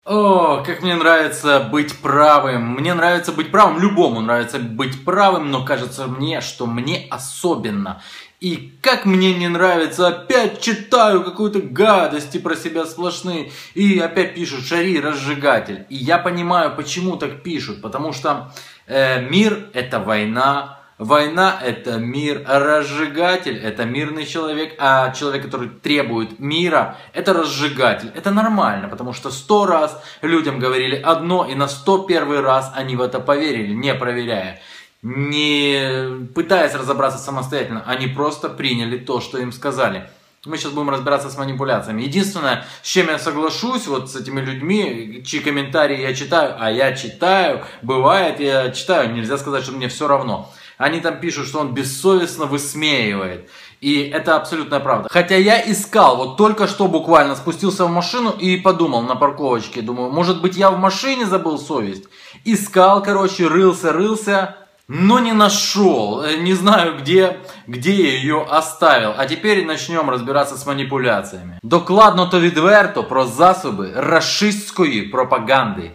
О, как мне нравится быть правым. Мне нравится быть правым, любому нравится быть правым, но кажется мне, что мне особенно. И как мне не нравится, опять читаю какую-то гадости про себя сплошные. И опять пишут «Шари, разжигатель». И я понимаю, почему так пишут. Потому что мир это война. Война это мир, разжигатель это мирный человек, а человек, который требует мира, это разжигатель. Это нормально, потому что 100 раз людям говорили одно, и на 101 раз они в это поверили, не проверяя, не пытаясь разобраться самостоятельно, они просто приняли то, что им сказали. Мы сейчас будем разбираться с манипуляциями. Единственное, с чем я соглашусь, вот с этими людьми, чьи комментарии я читаю, а я читаю, бывает, я читаю, нельзя сказать, что мне все равно. Они там пишут, что он бессовестно высмеивает. И это абсолютная правда. Хотя я искал, вот только что буквально спустился в машину и подумал на парковочке. Думаю, может быть я в машине забыл совесть? Искал, короче, рылся, но не нашел. Не знаю, где я ее оставил. А теперь начнем разбираться с манипуляциями. Докладно-то відверто про засоби рашистської пропаганди.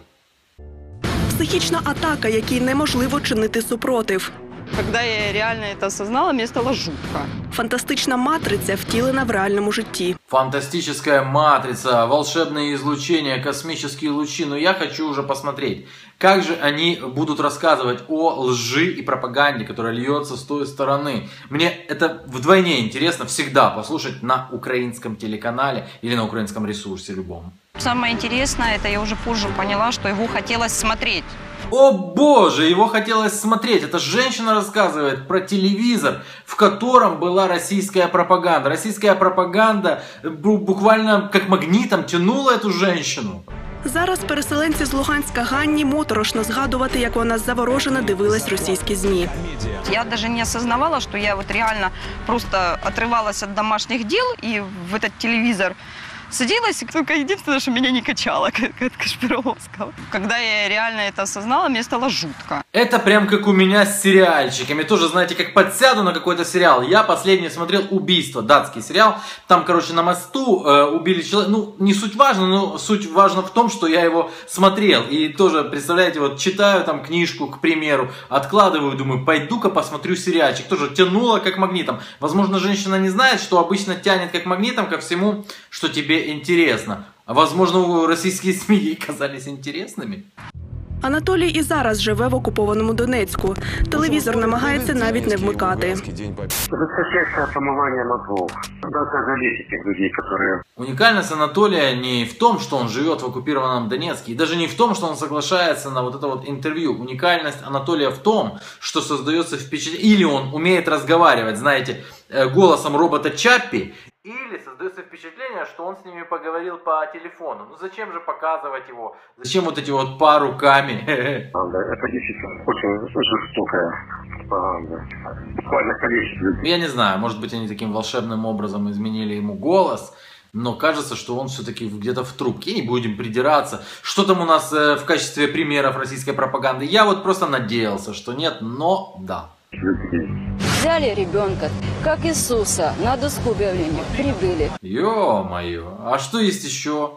Психічна атака, якій неможливо чинити супротив. Когда я реально это осознала, мне стало жутко. Фантастична матриця, втілена в реальному житті. Фантастическая матрица, волшебные излучения, космические лучи. Но я хочу уже посмотреть, как же они будут рассказывать о лжи и пропаганде, которая льется с той стороны. Мне это вдвойне интересно всегда послушать на украинском телеканале или на украинском ресурсе любом. Самое интересное, это я уже позже поняла, что его хотелось смотреть. О боже, его хотелось смотреть. Эта женщина рассказывает про телевизор, в котором была российская пропаганда. Российская пропаганда буквально как магнитом тянула эту женщину. Зараз переселенці з Луганська Ганні моторошно згадувати, як вона заворожено дивилась російські ЗМІ. Я даже не осознавала, что я вот реально просто отрывалась от домашних дел и в этот телевизор садилась, только единственное, что меня не качало, как от Кашпировского. Когда я реально это осознала, мне стало жутко. Это прям как у меня с сериальчиками. Тоже, знаете, как подсяду на какой-то сериал. Я последний смотрел «Убийство», датский сериал. Там, короче, на мосту убили человека. Ну, не суть важно, но суть важна в том, что я его смотрел. И тоже, представляете, вот читаю там книжку, к примеру, откладываю, думаю, пойду-ка посмотрю сериальчик. Тоже тянуло как магнитом. Возможно, женщина не знает, что обычно тянет как магнитом ко всему, что тебе интересно. А возможно, российские СМИ ей казались интересными. Анатолій і зараз живе в окупованому Донецьку. Телевізор намагається навіть не вмикати. Жесточайшее отмывание мозгов. Надо жалеть этих людей, которые... Уникальность Анатолия не в том, что он живет в оккупированном Донецке, и даже не в том, что он соглашается на вот это вот интервью. Уникальность Анатолия в том, что создается впечатление, или он умеет разговаривать, знаете, голосом робота Чаппи, или создается впечатление, что он с ними поговорил по телефону. Ну зачем же показывать его? Зачем вот эти вот пару руками? Это действительно очень жестокая пропаганда. Буквально количество людей. Я не знаю, может быть они таким волшебным образом изменили ему голос, но кажется, что он все-таки где-то в трубке. Не будем придираться. Что там у нас в качестве примеров российской пропаганды? Я вот просто надеялся, что нет, но да. Взяли ребенка, как Иисуса, на доску объявления, прибыли. Ё-моё, а что есть еще?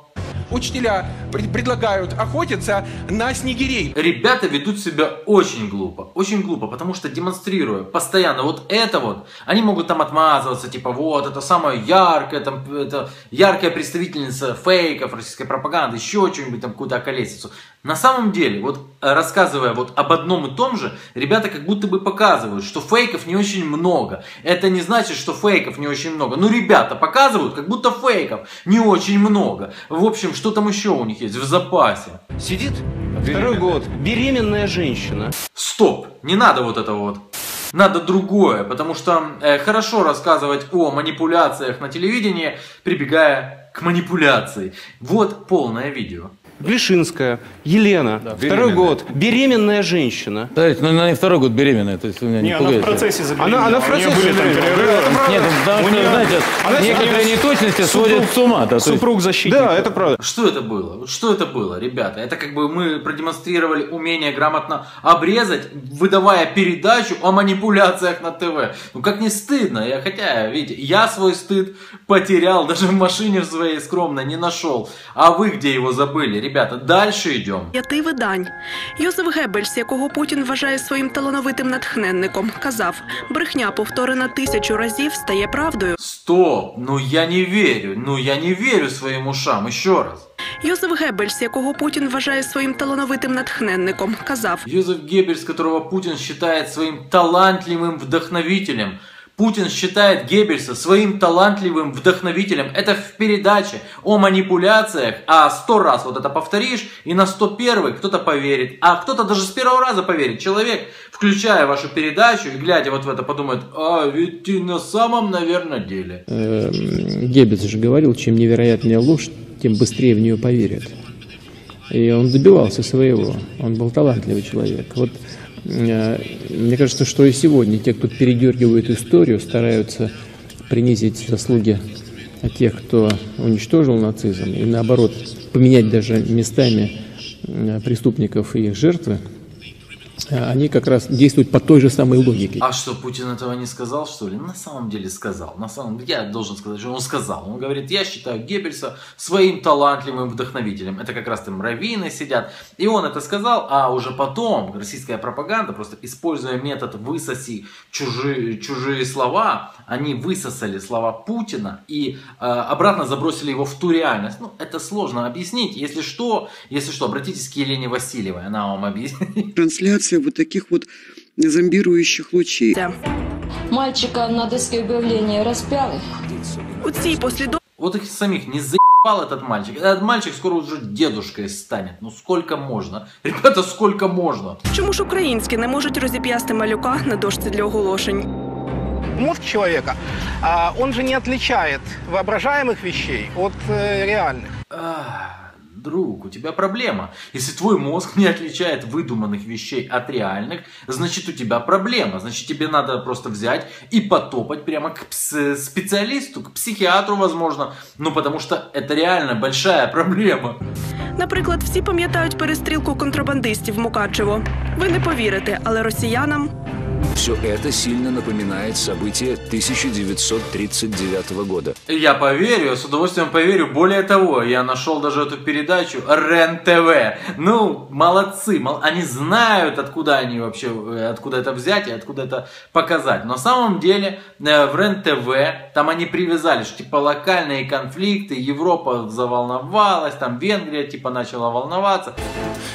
Учителя предлагают охотиться на снегирей. Ребята ведут себя очень глупо, потому что демонстрируя постоянно вот это вот, они могут там отмазываться, типа вот, это самая яркая, там, это яркая представительница фейков, российской пропаганды, еще что-нибудь там, какую-то околесицу. На самом деле, вот рассказывая вот об одном и том же, ребята как будто бы показывают, что фейков не очень много. Это не значит, что фейков не очень много. Ну, ребята показывают, как будто фейков не очень много. В общем, что там еще у них есть в запасе? Сидит второй год беременная женщина. Стоп, не надо вот это вот. Надо другое, потому что хорошо рассказывать о манипуляциях на телевидении, прибегая к манипуляции. Вот полное видео. Глишинская Елена, да, второй год, беременная женщина. Да, но она не второй год беременная, то есть у меня не пугает. Она в процессе забеременела. Она в процессе Нет, потому что, знаете, некоторые неточности сводят с ума. Супруг защитник. Да, это правда. Что это было? Вот что это было, ребята? Это как бы мы продемонстрировали умение грамотно обрезать, выдавая передачу о манипуляциях на ТВ. Ну как не стыдно? Хотя, видите, я свой стыд потерял, даже в машине в своей скромной не нашел. А вы где его забыли? ребята, дальше идем. 5 видань. Йозеф Геббельс, якого Путін вважає своїм талановитим натхненником, казав: брехня, повторена 1000 разів, стає правдою. Стоп, я не верю своим ушам, еще раз. Йозеф Геббельс, якого Путін вважає своїм талановитим натхненником, казав: Йозеф Геббельс, которого Путин считает своим талантливым вдохновителем. Путин считает Геббельса своим талантливым вдохновителем. Это в передаче о манипуляциях, а 100 раз вот это повторишь, и на 101-й кто-то поверит, а кто-то даже с первого раза поверит. Человек, включая вашу передачу и глядя вот в это, подумает: а ведь и на самом, наверное, деле. Геббельс же говорил, чем невероятнее ложь, тем быстрее в нее поверят. И он добивался своего. Он был талантливый человек. Вот мне кажется, что и сегодня те, кто передергивает историю, стараются принизить заслуги тех, кто уничтожил нацизм, и наоборот, поменять даже местами преступников и их жертвы, они как раз действуют по той же самой логике. А что, Путин этого не сказал, что ли? На самом деле сказал. На самом деле, я должен сказать, что он сказал. Он говорит: я считаю Геббельса своим талантливым вдохновителем. Это как раз там раввины сидят. И он это сказал, а уже потом российская пропаганда, просто используя метод «высоси чужие слова», они высосали слова Путина и обратно забросили его в ту реальность. Это сложно объяснить. Если что, обратитесь к Елене Васильевой, она вам объяснит. Трансляция вот таких вот зомбирующих лучей. Мальчика на доске объявления распяли. У цій послідовності Вот их самих не заебал этот мальчик. Этот мальчик скоро уже дедушкой станет. Сколько можно? Ребята, сколько можно? Чому ж українські не можуть розіп'ясти малюка на дошці для оголошень? Мозг человека, он же не отличает воображаемых вещей от реальных. Друг, у тебя проблема. Если твой мозг не отличает выдуманных вещей от реальных, значит у тебя проблема. Значит тебе надо просто взять и потопать прямо к специалисту, к психиатру, возможно. Потому что это реально большая проблема. Наприклад, всі пам'ятають перестрілку контрабандистів в Мукачево. Ви не повірите, але росіянам... Все это сильно напоминает события 1939 года. Я поверю, с удовольствием поверю. Более того, я нашел даже эту передачу РЕН-ТВ. Молодцы, они знают, откуда это взять и откуда это показать. Но на самом деле в РЕН-ТВ там они привязали, что типа локальные конфликты, Европа заволновалась, там Венгрия типа начала волноваться.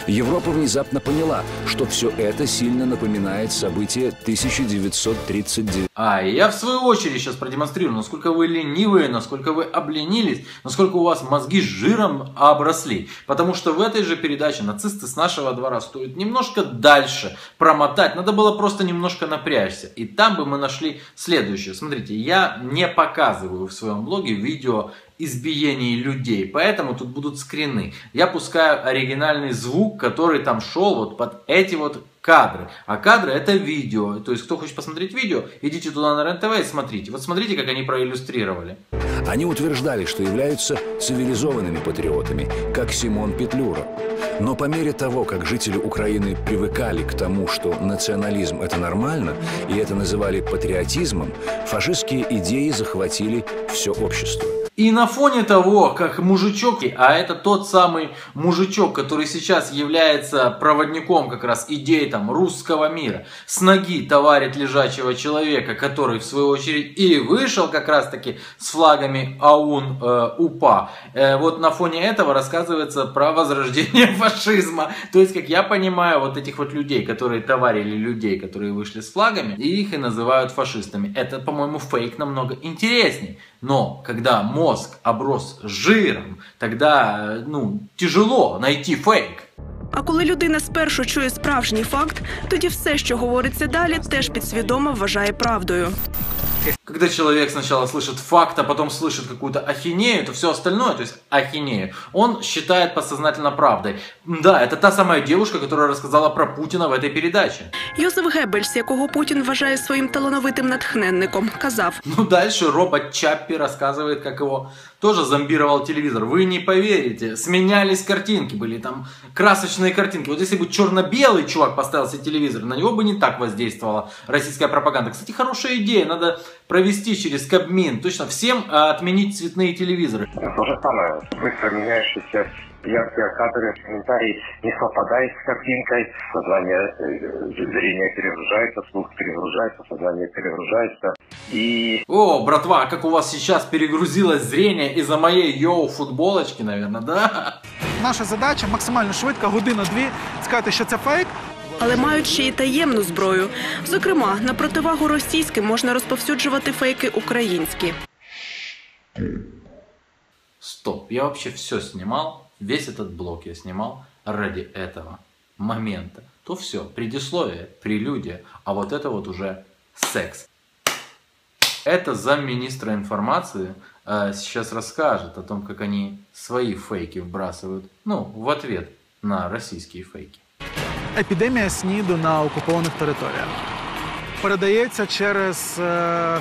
Европа внезапно поняла, что все это сильно напоминает события 1939. Я в свою очередь сейчас продемонстрирую, насколько вы ленивые, насколько вы обленились, насколько у вас мозги жиром обросли. Потому что в этой же передаче «Нацисты с нашего двора» стоит немножко дальше промотать. Надо было просто немножко напрячься. И там бы мы нашли следующее. Смотрите, я не показываю в своем блоге видео избиений людей, поэтому тут будут скрины. Я пускаю оригинальный звук, который там шел вот под эти вот кадры. А кадры это видео. То есть, кто хочет посмотреть видео, идите туда на РЕН-ТВ и смотрите. Вот смотрите, как они проиллюстрировали. Они утверждали, что являются цивилизованными патриотами, как Симон Петлюра. Но по мере того, как жители Украины привыкали к тому, что национализм – это нормально, и это называли патриотизмом, фашистские идеи захватили все общество. И на фоне того, как мужичок, а это тот самый мужичок, который сейчас является проводником как раз идей русского мира, с ноги товарит лежачего человека, который в свою очередь и вышел как раз таки с флагами АУН, УПА. Вот на фоне этого рассказывается про возрождение фашизма. То есть, как я понимаю, вот этих вот людей, которые товарили людей, которые вышли с флагами, их и называют фашистами. Это, по-моему, фейк намного интересней. Но когда мозг оброс жиром, тогда тяжело найти фейк. А коли людина спершу чує справжній факт, тоді все, що говориться далі, теж підсвідомо вважає правдою. Когда человек сначала слышит факт, а потом слышит какую-то ахинею, то все остальное, то есть ахинею, он считает подсознательно правдой. Да, это та самая девушка, которая рассказала про Путина в этой передаче. Йозеф Геббельс, якого Путін вважає своїм талановитим натхненником, казав: дальше робот Чаппи рассказывает, как его тоже зомбировал телевизор. Вы не поверите, сменялись картинки, были там красочные картинки. Вот если бы черно-белый чувак поставил себе телевизор, на него бы не так воздействовала российская пропаганда. Кстати, хорошая идея, надо провести через Кабмин, точно всем отменить цветные телевизоры. То же самое. Быстро меняющиеся яркие кадры, комментарии не совпадают с картинкой, сознание, зрение перегружается, слух перегружается, сознание перегружается. И... О, братва, как у вас сейчас перегрузилось зрение из-за моей йоу-футболочки, наверное, да? Наша задача максимально швидко, годину-дві, сказати, що це фейк. Але мають ще й таємну зброю. Зокрема, на противагу російським можна розповсюджувати фейки українські. Стоп, я вообще все снимал, весь этот блок я снимал ради этого момента. То все, предисловие, прелюдия, а вот это вот уже секс. Это замминистра информации сейчас расскажет о том, как они свои фейки вбрасывают, ну, в ответ на российские фейки. Епідемія СНІДу на окупованих територіях передається через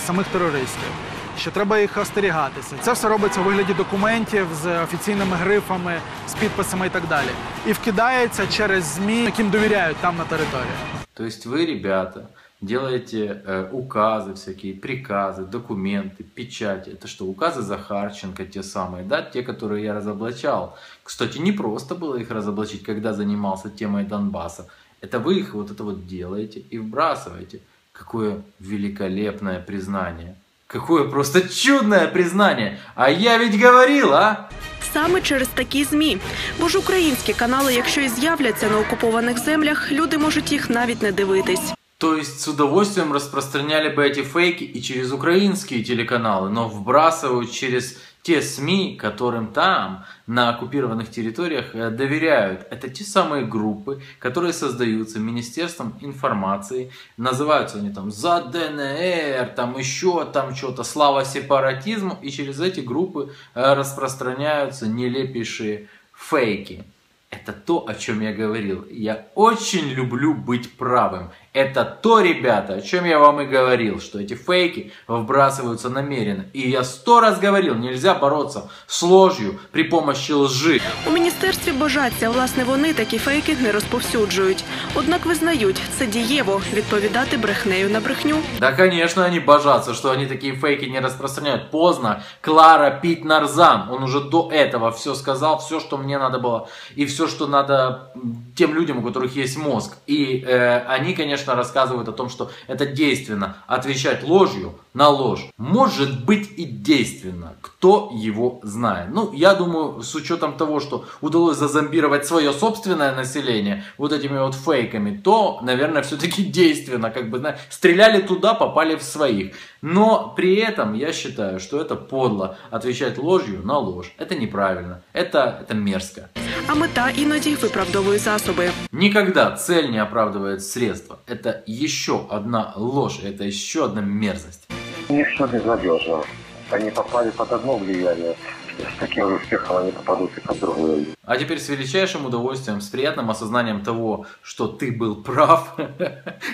самих терористів, що треба їх остерігатися. Це все робиться у вигляді документів з офіційними грифами, з підписами і так далі. І вкидається через ЗМІ, яким довіряють там на території. То есть вы, ребята, делаете указы всякие, приказы, документы, печати. Это что, указы Захарченко те самые, да, те, которые я разоблачал. Кстати, не просто было их разоблачить, когда занимался темой Донбасса. Это вы их вот это вот делаете и вбрасываете. Какое великолепное признание. Какое просто чудное признание. А я ведь говорил, а? Саме через такі ЗМІ. Бо ж українські канали, якщо і з'являться на окупованих землях, люди можуть їх навіть не дивитись. То есть с удовольствием распространяли бы эти фейки и через украинские телеканалы, но вбрасывают через те СМИ, которым там, на оккупированных территориях, доверяют. Это те самые группы, которые создаются Министерством информации, называются они там «За ДНР», там еще там что-то, «Слава сепаратизму», и через эти группы распространяются нелепейшие фейки. Это то, о чем я говорил. Я очень люблю быть правым. Это то, ребята, о чем я вам и говорил, что эти фейки вбрасываются намеренно. И я 100 раз говорил, нельзя бороться с ложью при помощи лжи. У міністерстві божаться, власне, вони такі фейки не розповсюджують. Однак визнають, це дієво – відповідати брехнею на брехню. Да, конечно, они божатся, что они такие фейки не распространяют. Поздно. Клара Пить Нарзан, он уже до этого все сказал, все, что мне надо было, и все, что надо тем людям, у которых есть мозг. И они, конечно, рассказывают о том, что это действенно отвечать ложью на ложь. Может быть и действенно. Кто его знает? Ну, я думаю, с учетом того, что удалось зазомбировать свое собственное население вот этими вот фейками, то, наверное, все-таки действенно. Как бы, стреляли туда, попали в своих. Но при этом я считаю, что это подло. Отвечать ложью на ложь. Это неправильно. Это мерзко. А мета іноді виправдовує засоби. Никогда цель не оправдывает средства. Это еще одна ложь, это еще одна мерзость. Ничто безнадежно. Они попали под одно влияние. С таким успехом они попадут и под другое. А теперь с величайшим удовольствием, с приятным осознанием того, что ты был прав.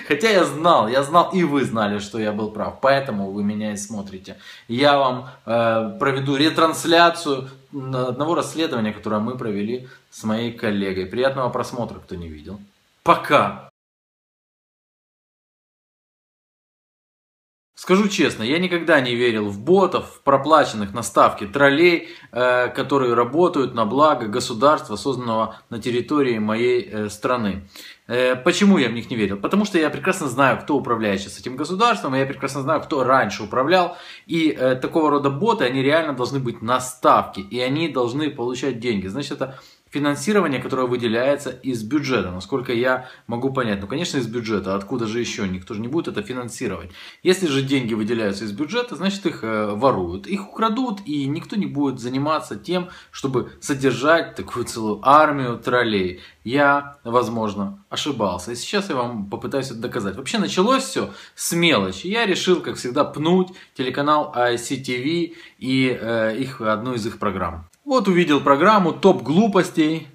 Хотя я знал, и вы знали, что я был прав. Поэтому вы меня и смотрите. Я вам проведу ретрансляцию одного расследования, которое мы провели с моей коллегой. Приятного просмотра, кто не видел. Пока! Скажу честно, я никогда не верил в ботов, в проплаченных на ставке троллей, которые работают на благо государства, созданного на территории моей страны. Почему я в них не верил? Потому что я прекрасно знаю, кто управляет сейчас этим государством, и я прекрасно знаю, кто раньше управлял. И такого рода боты, они реально должны быть на ставке, и они должны получать деньги. Значит, это финансирование, которое выделяется из бюджета, насколько я могу понять. Ну, конечно, из бюджета. Откуда же еще? Никто же не будет это финансировать. Если же деньги выделяются из бюджета, значит, их воруют. Их украдут, и никто не будет заниматься тем, чтобы содержать такую целую армию троллей. Я, возможно, ошибался. И сейчас я вам попытаюсь это доказать. Вообще началось все с мелочи. Я решил, как всегда, пнуть телеканал ICTV и одну из их программ. Вот увидел программу «Топ глупостей»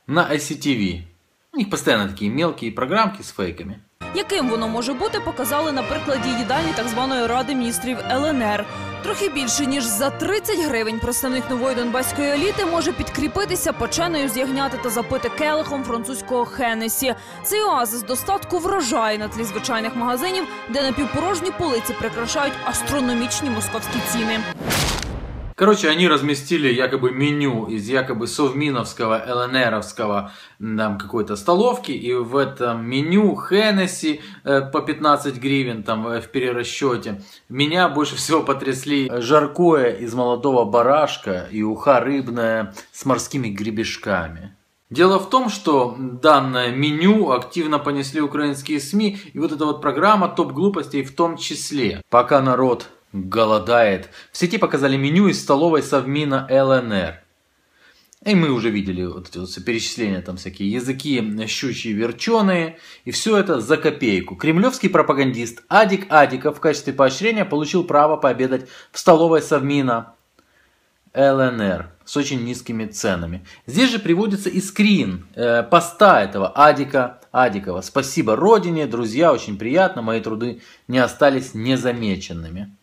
на ICTV. У них постоянно такие мелкие программки с фейками. Яким воно може бути, показали на прикладі їдальні так званої Ради міністрів ЛНР. Трохи більше, ніж за 30 гривень представник нової донбаської еліти може підкріпитися печеною з ягняти та запити келихом французького Хеннесі. Цей оазис достатку вражає на тлі звичайних магазинів, де напівпорожні полиці прикрашають астрономічні московські ціни. Короче, они разместили якобы меню из якобы совминовского, ЛНРовского там какой-то столовки, и в этом меню Хеннесси по 15 гривен там в перерасчете. Меня больше всего потрясли жаркое из молодого барашка и уха рыбная с морскими гребешками. Дело в том, что данное меню активно понесли украинские СМИ, и вот эта вот программа «Топ глупостей» в том числе. Пока народ голодает. В сети показали меню из столовой Совмина ЛНР. И мы уже видели вот эти вот перечисления, там всякие языки щучьи, верченые. И все это за копейку. Кремлевский пропагандист Адик Адиков в качестве поощрения получил право пообедать в столовой Совмина ЛНР с очень низкими ценами. Здесь же приводится и скрин поста этого Адика Адикова. Спасибо родине, друзья, очень приятно, мои труды не остались незамеченными.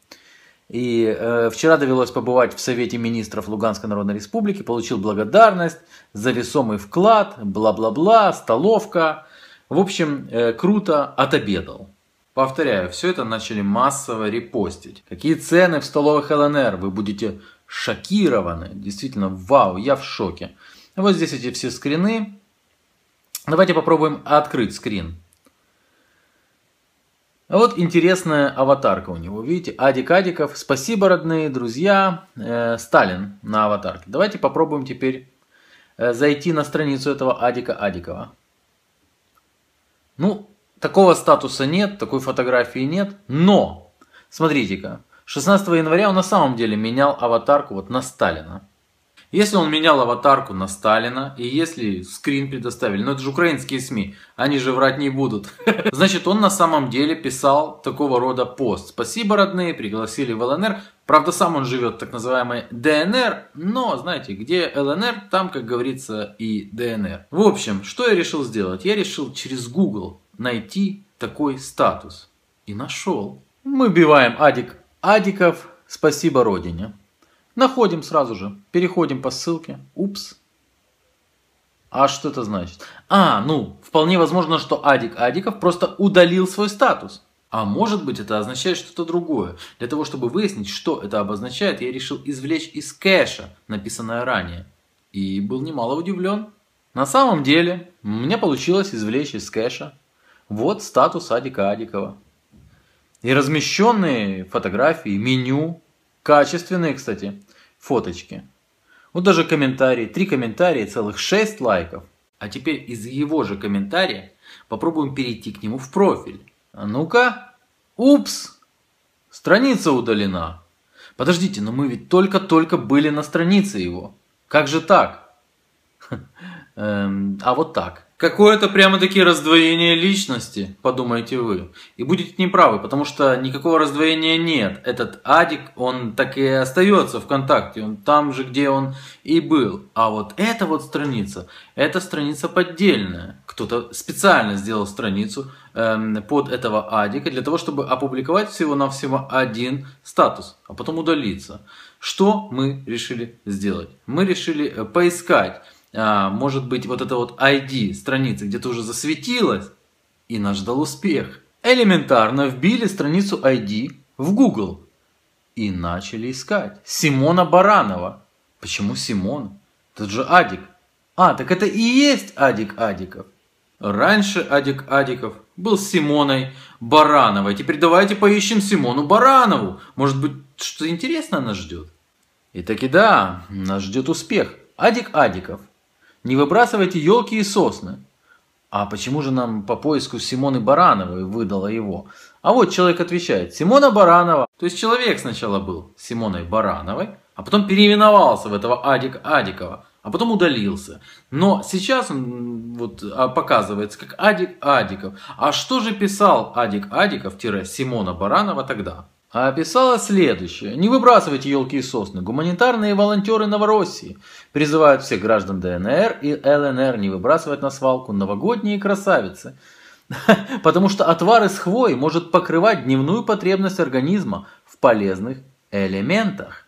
И вчера довелось побывать в Совете министров Луганской Народной Республики, получил благодарность за весомый вклад, бла-бла-бла, столовка. В общем, круто отобедал. Повторяю, все это начали массово репостить. Какие цены в столовых ЛНР, вы будете шокированы. Действительно, вау, я в шоке. Вот здесь эти все скрины. Давайте попробуем открыть скрин. Вот интересная аватарка у него. Видите, Адик Адиков. Спасибо, родные друзья. Сталин на аватарке. Давайте попробуем теперь зайти на страницу этого Адика Адикова. Ну, такого статуса нет, такой фотографии нет. Но, смотрите-ка, 16 января он на самом деле менял аватарку вот на Сталина. Если он менял аватарку на Сталина, и если скрин предоставили, но это же украинские СМИ, они же врать не будут, значит он на самом деле писал такого рода пост. Спасибо, родные, пригласили в ЛНР. Правда, сам он живет в так называемой ДНР, но, знаете, где ЛНР, там, как говорится, и ДНР. В общем, что я решил сделать? Я решил через Google найти такой статус. И нашел. Мы вбиваем Адик Адиков, спасибо родине. Находим сразу же, переходим по ссылке. Упс. А что это значит? Ну, вполне возможно, что Адик Адиков просто удалил свой статус. А может быть, это означает что-то другое. Для того, чтобы выяснить, что это обозначает, я решил извлечь из кэша, написанное ранее. И был немало удивлен. На самом деле, у меня получилось извлечь из кэша вот статус Адика Адикова. И размещенные фотографии, меню, качественные, кстати, фоточки. Вот даже комментарии. 3 комментария, целых 6 лайков. А теперь из его же комментария попробуем перейти к нему в профиль. А ну-ка. Упс. Страница удалена. Подождите, но мы ведь только-только были на странице его. Как же так? А вот так. Какое-то прямо-таки раздвоение личности, подумаете вы. И будете неправы, потому что никакого раздвоения нет. Этот Адик, он так и остается ВКонтакте. Он там же, где он и был. А вот эта вот страница, это страница поддельная. Кто-то специально сделал страницу под этого Адика для того, чтобы опубликовать всего-навсего один статус, а потом удалиться. Что мы решили сделать? Мы решили поискать. Может быть, вот это вот ID страницы где-то уже засветилась, и нас ждал успех. Элементарно вбили страницу ID в Google и начали искать. Симона Баранова. Почему Симон? Тут же Адик. Так это и есть Адик Адиков. Раньше Адик Адиков был с Симоной Барановой. Теперь давайте поищем Симону Баранову. Может быть, что-то интересное нас ждет. И таки да, нас ждет успех. Адик Адиков. Не выбрасывайте елки и сосны. А почему же нам по поиску Симоны Барановой выдало его? А вот человек отвечает. Симона Баранова. То есть человек сначала был Симоной Барановой, а потом переименовался в этого Адик Адикова, а потом удалился. Но сейчас он вот показывается как Адик Адиков. А что же писал Адик Адиков-Симона Баранова тогда? А писала следующее. Не выбрасывайте елки и сосны. Гуманитарные волонтеры Новороссии призывают всех граждан ДНР и ЛНР не выбрасывать на свалку новогодние красавицы. Потому что отвар из хвои может покрывать дневную потребность организма в полезных элементах.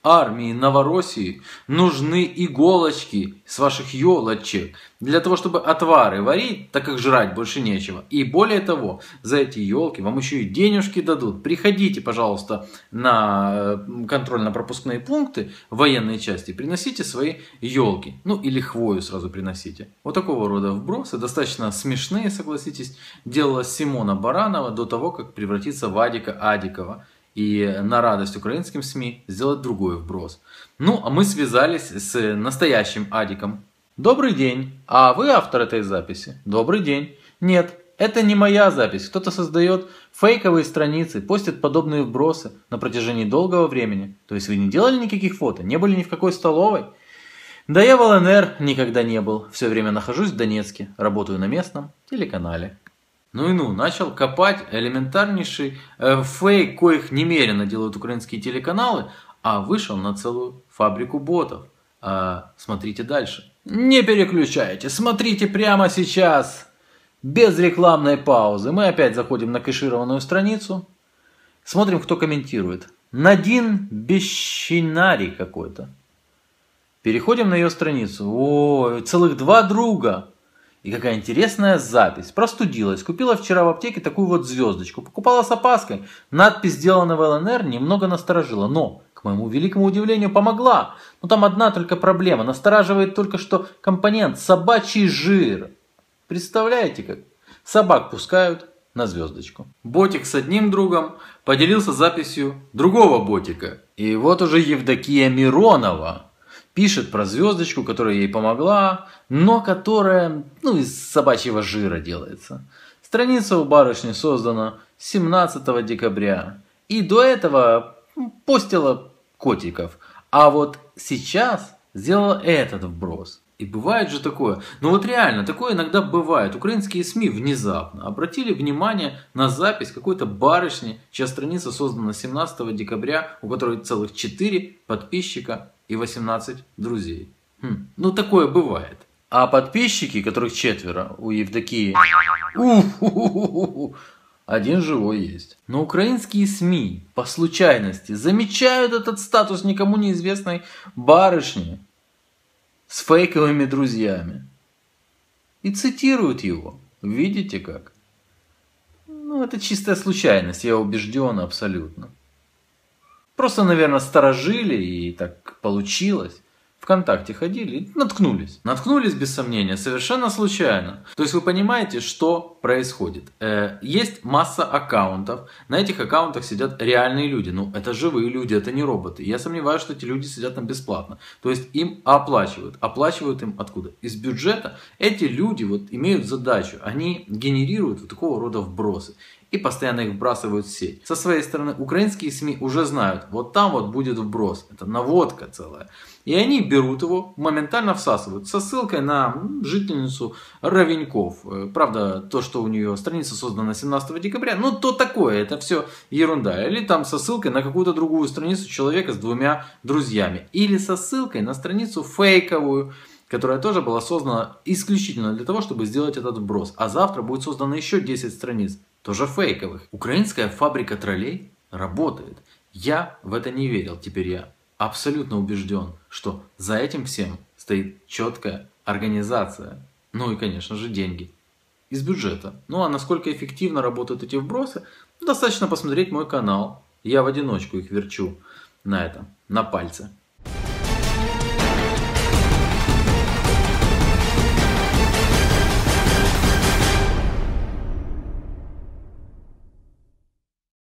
Армии Новороссии нужны иголочки с ваших елочек для того, чтобы отвары варить, так как жрать больше нечего. И более того, за эти елки вам еще и денежки дадут. Приходите, пожалуйста, на контрольно-пропускные пункты военной части, приносите свои елки. Ну или хвою сразу приносите. Вот такого рода вбросы, достаточно смешные, согласитесь, делала Симона Баранова до того, как превратиться в Адика Адикова. И на радость украинским СМИ сделать другой вброс. Ну, а мы связались с настоящим Адиком. Добрый день. А вы автор этой записи? Добрый день. Нет, это не моя запись. Кто-то создает фейковые страницы, постит подобные вбросы на протяжении долгого времени. То есть вы не делали никаких фото, не были ни в какой столовой? Да я в ЛНР никогда не был. Все время нахожусь в Донецке, работаю на местном телеканале. Ну и ну, начал копать элементарнейший фейк, коих немерено делают украинские телеканалы, а вышел на целую фабрику ботов. Смотрите дальше. Не переключайте, смотрите прямо сейчас. Без рекламной паузы. Мы опять заходим на кэшированную страницу. Смотрим, кто комментирует. Надин Бещинарий какой-то. Переходим на ее страницу. О, целых 2 друга. И какая интересная запись. Простудилась. Купила вчера в аптеке такую вот звездочку. Покупала с опаской. Надпись «Сделана в ЛНР» немного насторожила. Но, к моему великому удивлению, помогла. Но там одна только проблема. Настораживает только что компонент собачий жир. Представляете как? Собак пускают на звездочку. Ботик с одним другом поделился записью другого ботика. И вот уже Евдокия Миронова пишет про звездочку, которая ей помогла, но которая, из собачьего жира делается. Страница у барышни создана 17 декабря. И до этого постила котиков. А вот сейчас сделала этот вброс. И бывает же такое. Ну вот реально, такое иногда бывает. Украинские СМИ внезапно обратили внимание на запись какой-то барышни, чья страница создана 17 декабря, у которой целых 4 подписчика и 18 друзей. Ну такое бывает. А подписчики, которых 4 у Евдокии, один живой есть. Но украинские СМИ по случайности замечают этот статус никому неизвестной барышни с фейковыми друзьями. И цитируют его. Видите как? Ну, это чистая случайность, я убежден абсолютно. Просто, наверное, сторожили и так получилось. ВКонтакте ходили и наткнулись. Наткнулись, без сомнения, совершенно случайно. То есть вы понимаете, что происходит. Есть масса аккаунтов. На этих аккаунтах сидят реальные люди. Ну, это живые люди, это не роботы. Я сомневаюсь, что эти люди сидят там бесплатно. То есть им оплачивают. Оплачивают им откуда? Из бюджета. Эти люди вот имеют задачу. Они генерируют вот такого рода вбросы. И постоянно их вбрасывают в сеть. Со своей стороны, украинские СМИ уже знают, вот там вот будет вброс. Это наводка целая. И они берут его, моментально всасывают со ссылкой на жительницу Ровеньков. Правда, то, что у нее страница создана 17 декабря, ну то такое, это все ерунда. Или там со ссылкой на какую-то другую страницу человека с 2 друзьями. Или со ссылкой на страницу фейковую, которая тоже была создана исключительно для того, чтобы сделать этот вброс. А завтра будет создано еще 10 страниц, тоже фейковых. Украинская фабрика троллей работает. Я в это не верил, теперь я абсолютно убежден, что за этим всем стоит четкая организация. Ну и, конечно же, деньги из бюджета. Ну а насколько эффективно работают эти вбросы, достаточно посмотреть мой канал. Я в одиночку их верчу на пальце.